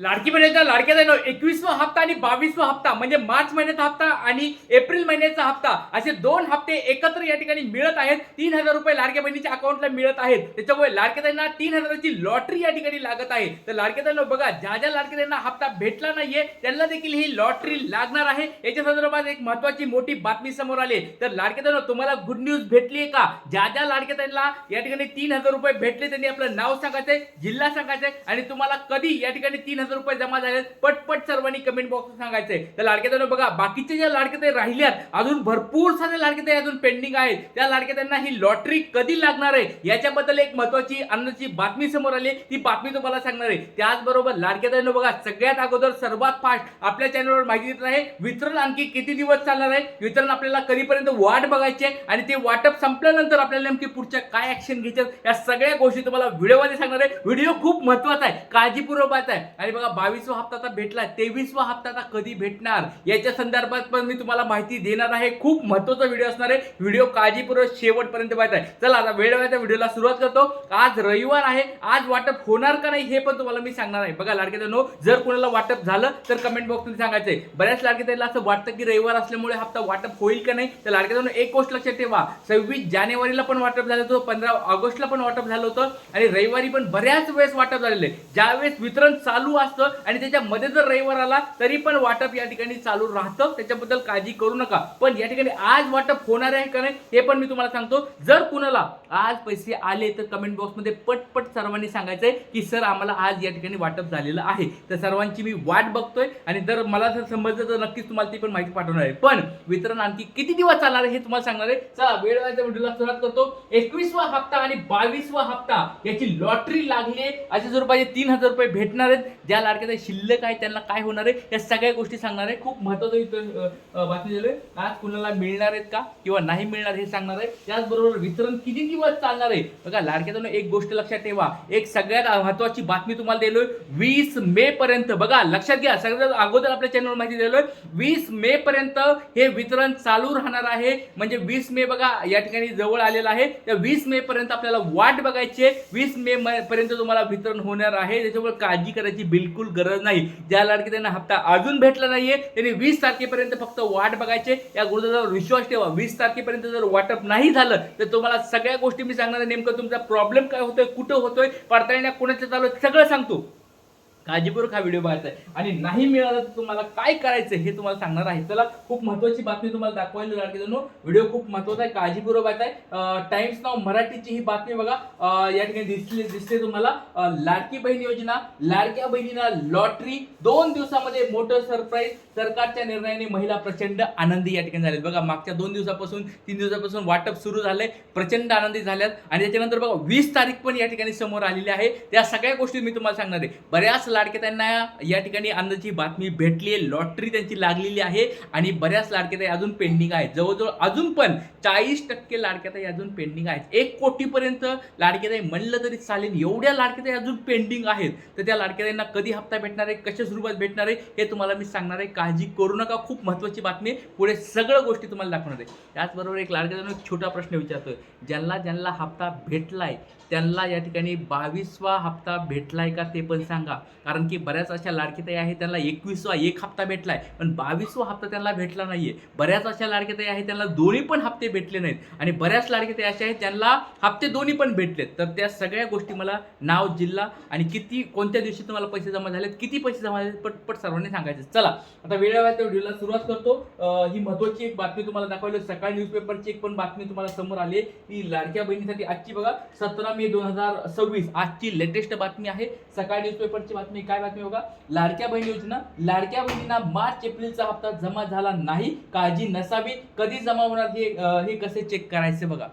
लाडकी बहिणीचा लाडक्या बहिणीला 21वा हप्ता आणि 22वा हप्ता म्हणजे मार्च महिन्याचा हप्ता आणि एप्रिल महिन्याचा हप्ता असे दोन हप्ते एकत्र या ठिकाणी मिळत आहेत. 3,000 रुपये लाडक्या बहिणीच्या अकाउंटला मिळत आहेत. त्याच्यामुळे लाडक्या बहिणींना 3,000ची लॉटरी या ठिकाणी लागत आहे. तर लाडक्या बहिणींनो बघा, ज्या ज्या लाडक्या बहिणींना हप्ता भेटला नाहीये त्यांना देखील ही लॉटरी लागणार आहे. याच्या संदर्भात एक महत्त्वाची मोठी बातमी समोर आली. तर लाडक्या बहिणींनो, तुम्हाला गुड न्यूज भेटली आहे का? ज्या ज्या लाडक्या बहिणींना या ठिकाणी 3,000 रुपये भेटले त्यांनी आपलं नाव सांगायचंय, जिल्हा सांगायचंय आणि तुम्हाला कधी या ठिकाणी 3,000 रुपये जमा झाले पटपट सर्वांनी कमेंट बॉक्स सांगायचंय. तर लाडक्या बहिणी बघा, बाकीचे ज्या लाडक्या राहिल्यात अजून भरपूर सारे लाडक्या अजून पेंडिंग आहेत. त्या लाडक्यांना ही लॉटरी कधी लागणार आहे याच्याबद्दल एक महत्त्वाची आनंदाची बातमी समोर आली. ती बातमी तुम्हाला सांगणार आहे. त्याचबरोबर लाडक्या बहिणी बघा, सगळ्यात अगोदर सर्वात फास्ट आपल्या चॅनलवर माहिती देत आहे वितरण आणखी किती दिवस चालणार आहे, वितरण आपल्याला कधीपर्यंत वाट बघायची आहे आणि ते वाटप संपल्यानंतर आपल्याला नेमकी पुढच्या काय ऍक्शन घ्यायचं या सगळ्या गोष्टी तुम्हाला व्हिडिओमध्ये सांगणार आहे. व्हिडिओ खूप महत्त्वाचा आहे, काळजीपूर्वक पाहत आहे. आणि बघा, 22वा हप्ता आता भेटला, 23वा हप्ता आता कधी भेटणार याच्या संदर्भात पण मी तुम्हाला माहिती देणार आहे. खूप महत्त्वाचा व्हिडिओ असणार आहे. व्हिडिओ काळजीपूर्वक शेवटपर्यंत पाहत आहे. चला आता वेळ वाया व्हिडिओला सुरुवात करतो. आज रविवार आहे, आज वाटप होणार का नाही हे पण तुम्हाला मी सांगणार आहे. बघा लाडक्या बहिणींनो, जर कोणाला वाटप झालं तर कमेंट बॉक्समध्ये सांगायचंय. बऱ्याच लाडक्या बहिणीला असं वाटतं की रविवार असल्यामुळे हप्ता वाटप होईल का नाही. तर लाडक्या बहिणींनो, एक गोष्ट लक्षात ठेवा, 26 जानेवारीला पण वाटप झालं होतं, 15 ऑगस्टला पण वाटप झालं होतं आणि रविवारी पण बऱ्याच वेळेस वाटप झालेलं आहे. ज्यावेळेस वितरण चालू असतं आणि त्याच्यामध्ये जर रविवार आला तरी पण वाटप या ठिकाणी चालू राहतं. त्याच्याबद्दल काळजी करू नका. पण या ठिकाणी आज वाटप होणार आहे का नाही हे पण मी तुम्हाला सांगतो. जर कुणाला आज पैसे आले तर कमेंट बॉक्समध्ये पटपट सर्वांनी सांगायचंय की सर आम्हाला आज या ठिकाणी वाटप झालेलं आहे. तर सर्वांची मी वाट बघतोय आणि जर मला जर समजलं तर नक्कीच तुम्हाला ती पण माहिती पाठवणार आहे. पण वितरण आणखी किती दिवस चालणार आहे हे तुम्हाला सांगणार आहे. चला वेळ वाया व्हिडिओला सुरुवात करतो. 21वा हप्ता आणि 22वा हप्ता याची लॉटरी लागली आहे. अशा स्वरूपाचे 3,000 रुपये भेटणार आहेत. ज्या लाडक्या शिल्लक आहे त्यांना काय होणार आहे या सगळ्या गोष्टी सांगणार आहे. खूप महत्त्वाची बातमी दिली. आज कुणाला मिळणार आहेत का किंवा नाही मिळणार हे सांगणार आहे. त्याचबरोबर वितरण किती दिवस चालणार आहे. बघा लाडक्यातून एक गोष्ट लक्षात ठेवा, एक सगळ्यात महत्त्वाची बातमी तुम्हाला दिलोय 20 मे पर्यंत. बघा लक्षात घ्या, सगळ्यात अगोदर आपल्या चॅनलवर माहिती दिलोय 20 मे पर्यंत हे वितरण चालू राहणार आहे. म्हणजे 20 मे बघा या ठिकाणी जवळ आलेला आहे. त्या 20 मे पर्यंत आपल्याला वाट बघायची आहे. 20 मे पर्यंत तुम्हाला वितरण होणार आहे. त्याच्यामुळे काळजी करायची बिलकुल गरज नाही. ज्या लाडकी त्यांना हप्ता अजून भेटला नाहीये त्यांनी 20 तारखेपर्यंत फक्त वाट बघायचे. या गोष्टीवर विश्वास ठेवा. 20 तारखेपर्यंत जर वाटप नाही झालं तर तुम्हाला सगळ्या गोष्टी मी सांगणार आहे. नेमकं तुमचा प्रॉब्लेम काय होतोय, कुठं होतोय, पडताळण्या कोणाचं चालू आहे सगळं सांगतो. काळजीपूर्वक हा व्हिडिओ पाहायचा आहे आणि नाही मिळालं तर तुम्हाला काय करायचं हे तुम्हाला सांगणार आहे. चला खूप महत्त्वाची बातमी तुम्हाला दाखवायला लाडकी व्हिडिओ खूप महत्त्वाचा आहे, काळजीपूर्वक पाहायचा आहे. टाइम्स नाव मराठीची ही बातमी बघा या ठिकाणी दिसते तुम्हाला. लाडकी बहीण योजना, लाडक्या बहिणीला लॉटरी, 2 दिवसामध्ये मोठं सरप्राईज. सरकारच्या निर्णयाने महिला प्रचंड आनंदी या ठिकाणी झालेत. बघा मागच्या 2 दिवसापासून 3 दिवसापासून वाटप सुरू झालंय, प्रचंड आनंदी झाल्यात. आणि त्याच्यानंतर बघा 20 तारीख पण या ठिकाणी समोर आलेली आहे. त्या सगळ्या गोष्टी मी तुम्हाला सांगणार आहे. बऱ्याच लाडक्या त्यांना या ठिकाणी आनंदाची बातमी भेटली आहे, लॉटरी त्यांची लागलेली आहे आणि बऱ्याच लाडक्या अजून पेंडिंग आहेत. जवळजवळ अजून पण 40% लाडक्या अजून पेंडिंग आहेत. 1 कोटीपर्यंत लाडक्या म्हणलं तरी चालेल, एवढ्या लाडक्या अजून पेंडिंग आहेत. तर त्या लाडक्यांना कधी हप्ता भेटणार आहे, कशा स्वरूपात भेटणार आहे हे तुम्हाला मी सांगणार आहे. काळजी करू नका, खूप महत्त्वाची बातमी. पुढे सगळं गोष्टी तुम्हाला दाखवणार आहे. त्याचबरोबर एक लाडक्याचा एक छोटा प्रश्न विचारतोय, ज्यांना हप्ता भेटलाय त्यांना या ठिकाणी 22वा हप्ता भेटलाय का ते पण सांगा. कारण की बऱ्याच अशा लाडकीताई आहेत त्यांना 21वा एक हप्ता भेटलाय पण 22वा हप्ता त्यांना भेटला नाहीये. बऱ्याच अशा लाडकीताई आहेत त्यांना दोन्ही पण हप्ते भेटले नाहीत आणि बऱ्याच लाडकीताई अशा आहेत त्यांना हप्ते दोन्ही पण भेटलेत. तर त्या सगळ्या गोष्टी मला नाव, जिल्हा आणि किती कोणत्या दिवशी तुम्हाला पैसे जमा झालेत, किती पैसे जमा झालेत पटपट सर्वांनी सांगायचे. चला आता वेळेवर व्हिडिओला सुरुवात करतो. ही महत्त्वाची एक बातमी तुम्हाला दाखवली. सकाळी न्यूजपेपरची एक पण बातमी तुम्हाला समोर आली आहे. ही लाडक्या बहिणीसाठी आजची बघा 17 मे 2026 आजची लेटेस्ट बातमी आहे. सकाळी न्यूजपेपरची बातमी. काय बातमी बघा, लाडक्या बहीण योजना, लाडक्या बहिणींना मार्च एप्रिलचा हप्ता जमा झाला नाही, काळजी नसावी. कधी जमा होणार हे कसे चेक करायचे बघा.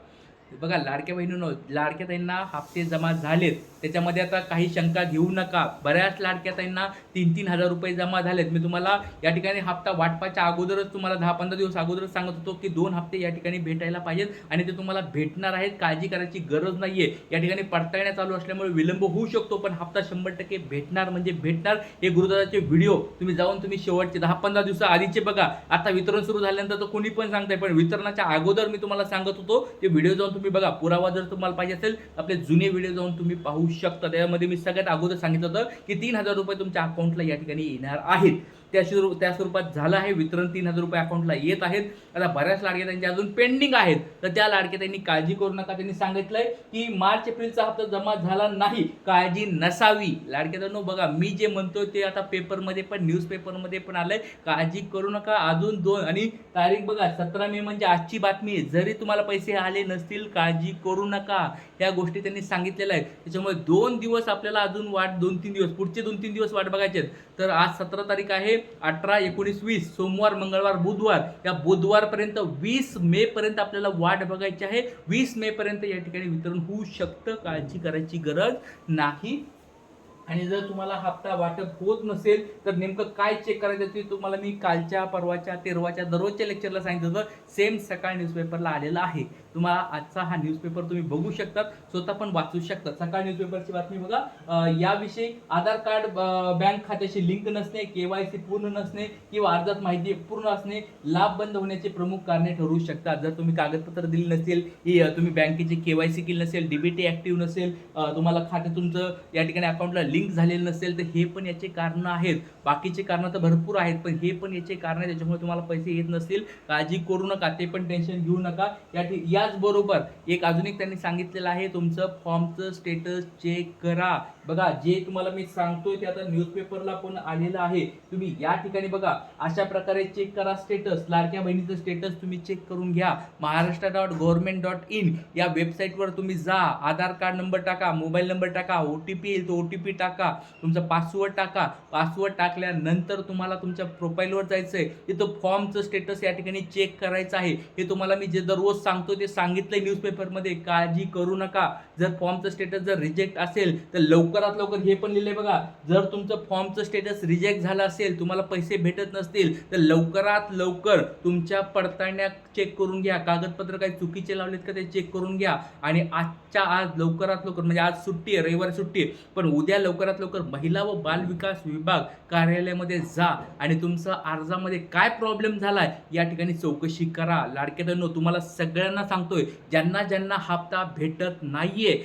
लाडक्या बहिणींनो, लाडक्या ताईंना हप्ते जमा झालेत, त्याच्यामध्ये आता काही शंका घेऊ नका. बऱ्याच लाडक्या ताईंना 3,000 रुपये जमा झालेत. मी तुम्हाला या ठिकाणी हप्ता वाटपाच्या अगोदरच तुम्हाला 10-15 दिवस अगोदरच सांगत होतो की 2 हप्ते या ठिकाणी भेटायला पाहिजेत आणि ते तुम्हाला भेटणार आहेत. काळजी करायची गरज नाहीये. या ठिकाणी पडताळण्या चालू असल्यामुळे विलंब होऊ शकतो पण हप्ता 100% भेटणार म्हणजे भेटणार. हे गुरुदादाचे व्हिडिओ तुम्ही जाऊन शेवटचे 10-15 दिवस आधीचे बघा. आता वितरण सुरू झाल्यानंतर तर कोणी पण सांगताय, पण वितरणाच्या अगोदर मी तुम्हाला सांगत होतो ते व्हिडिओ जाऊन तुम्ही बघा, पुरावा जर तुम्हाला पाहिजे असेल आपले जुने व्हिडिओ जाऊन तुम्ही पाहू शकता. त्यामध्ये मी सगळ्यात अगोदर सांगितलं होतं की 3,000 रुपये तुमच्या अकाउंटला या ठिकाणी येणार आहेत. त्या स्वरूपात झालं आहे वितरण. 3,000 रुपये अकाउंटला येत आहेत. आता बऱ्याच लाडक्यातांच्या अजून पेंडिंग आहेत, तर त्या लाडक्यातांनी काळजी करू नका. त्यांनी सांगितलंय की मार्च एप्रिलचा हप्ता जमा झाला नाही, काळजी नसावी. लाडक्यातांनो बघा, मी जे म्हणतोय ते आता पेपरमध्ये पण, न्यूजपेपरमध्ये पण आलंय. काळजी करू नका. अजून 2 आणि तारीख बघा 17 मे म्हणजे आजची बातमी आहे. जरी तुम्हाला पैसे आले नसतील, काळजी करू नका. या गोष्टी त्यांनी सांगितलेल्या आहेत. त्याच्यामुळे 2 दिवस आपल्याला अजून वाट, 2-3 दिवस, पुढचे 2-3 दिवस वाट बघायचे आहेत. तर आज 17 तारीख आहे. 18, 19, 20 सोमवार, मंगळवार, बुधवार, या बुधवारपर्यंत 20 मे पर्यंत आपल्याला वाट बघायची आहे. 20 मे पर्यंत या ठिकाणी वितरण होऊ शकतं. काळजी करायची गरज नाही. आणि जर तुम्हाला हप्ता वाटप होत नसेल तर नेमकं काय चेक करायचं ते तुम्हाला मी कालच्या, परवाच्या, 13वाच्या दररोजच्या लेक्चरला सांगितलं होतं. सेम सकाळ न्यूजपेपरला आलेला आहे. तुम्हाला आजचा हा न्यूजपेपर तुम्ही बघू शकतात, स्वतः पण वाचू शकतात. सकाळ न्यूजपेपरची बातमी बघा. याविषयी आधार कार्ड बँक खात्याशी लिंक नसणे, केवायसी पूर्ण नसणे किंवा अर्जात माहिती पूर्ण असणे लाभ बंद होण्याचे प्रमुख कारणे ठरू शकतात. जर तुम्ही कागदपत्र दिली नसेल, तुम्ही बँकेची केवायसी केली नसेल, डीबीटी ऍक्टिव्ह नसेल, तुम्हाला खाते तुमचं या ठिकाणी अकाउंटला लिंक झालेलं नसेल, तर हे पण याचे कारण आहेत. बाकीचे कारण तर भरपूर आहेत, पण हे पण याचे कारण आहे. त्याच्यामुळे तुम्हाला पैसे येत नसतील, काळजी करू नका. ते पण टेन्शन घेऊ नका. याचबरोबर अजून एक त्यांनी सांगितलेलं आहे, तुमचं फॉर्मचं स्टेटस चेक करा. बघा, जे तुम्हाला मी सांगतोय ते आता न्यूजपेपरला पण आलेलं आहे. तुम्ही या ठिकाणी बघा, अशा प्रकारे चेक करा स्टेटस. लाडक्या बहिणीचं स्टेटस तुम्ही चेक करून घ्या. महाराष्ट्र.government.in या वेबसाईटवर तुम्ही जा. आधार कार्ड नंबर टाका, मोबाईल नंबर टाका, OTP येईल तो OTP टाका, तुमचा पासवर्ड टाका. पासवर्ड टाकल्यानंतर तुम्हाला तुमच्या प्रोफाईलवर जायचंय. तिथं फॉर्मचं स्टेटस या ठिकाणी चेक करायचं आहे. हे तुम्हाला मी जे दररोज सांगतो ते सांगितलंय न्यूजपेपरमध्ये. काळजी करू नका. जर फॉर्मचं स्टेटस जर रिजेक्ट असेल तर लवकरात लवकर, हे पण लिहिलंय बघा, जर तुमचं फॉर्मचं स्टेटस रिजेक्ट झालं असेल, तुम्हाला पैसे भेटत नसतील, तर लवकरात लवकर तुमच्या पडताळण्या चेक करून घ्या. कागदपत्र काही चुकीचे लावलेत का ते चेक करून घ्या. आणि आजच्या आज लवकरात लवकर, म्हणजे आज सुट्टी आहे, रविवारी सुट्टी आहे, पण उद्या लवकरात लवकर महिला व बाल विकास विभाग कार्यालयामध्ये जा आणि तुमचा अर्जामध्ये काय प्रॉब्लेम झालाय या ठिकाणी चौकशी करा. लाडक्यातांनो, तुम्हाला सगळ्यांना सांगतोय, ज्यांना ज्यांना हप्ता भेटत नाहीये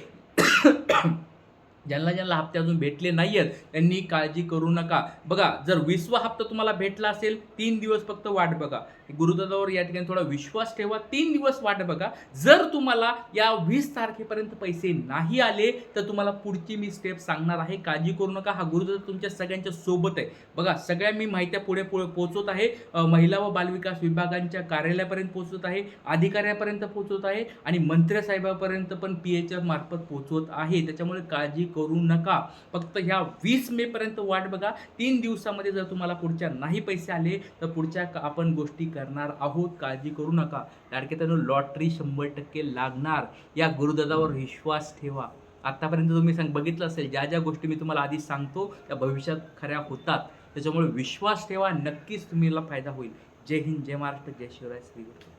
ज्यांना हप्ते अजून भेटले नाहीयेत त्यांनी काळजी करू नका. बघा, जर 20वा हप्ता तुम्हाला भेटला असेल, 3 दिवस फक्त वाट बघा. गुरुदादावर या ठिकाणी थोडा विश्वास ठेवा. 3 दिवस वाट बघा. जर तुम्हाला या 20 तारखेपर्यंत पैसे नाही आले तर तुम्हाला पुढची मी स्टेप सांगणार आहे. काळजी करू नका. हा गुरुदादा तुमच्या सगळ्यांच्या सोबत आहे. बघा, सगळ्या मी माहित्या पुढे पोहोचवत आहे. महिला व बालविकास विभागांच्या कार्यालयापर्यंत पोहोचवत आहे, अधिकाऱ्यापर्यंत पोहोचवत आहे आणि मंत्री साहेबांपर्यंत पण PHF मार्फत पोहोचवत आहे. त्याच्यामुळे काळजी करू नका. फक्त ह्या 20 मे पर्यंत वाट बघा. 3 दिवसामध्ये जर तुम्हाला पुढच्या नाही पैसे आले तर पुढच्या आपण गोष्टी करणार आहोत. काळजी करू नका. लाडक्यातांनो, लॉटरी 100% लागणार. या गुरुदादावर विश्वास ठेवा. आतापर्यंत तुम्ही बघितलं असेल, ज्या ज्या गोष्टी मी तुम्हाला आधी सांगतो त्या भविष्यात खऱ्या होतात. त्याच्यामुळे विश्वास ठेवा. नक्कीच तुम्हाला फायदा होईल. जय हिंद, जय महाराष्ट्र, जय शिवराय, श्री गुरु.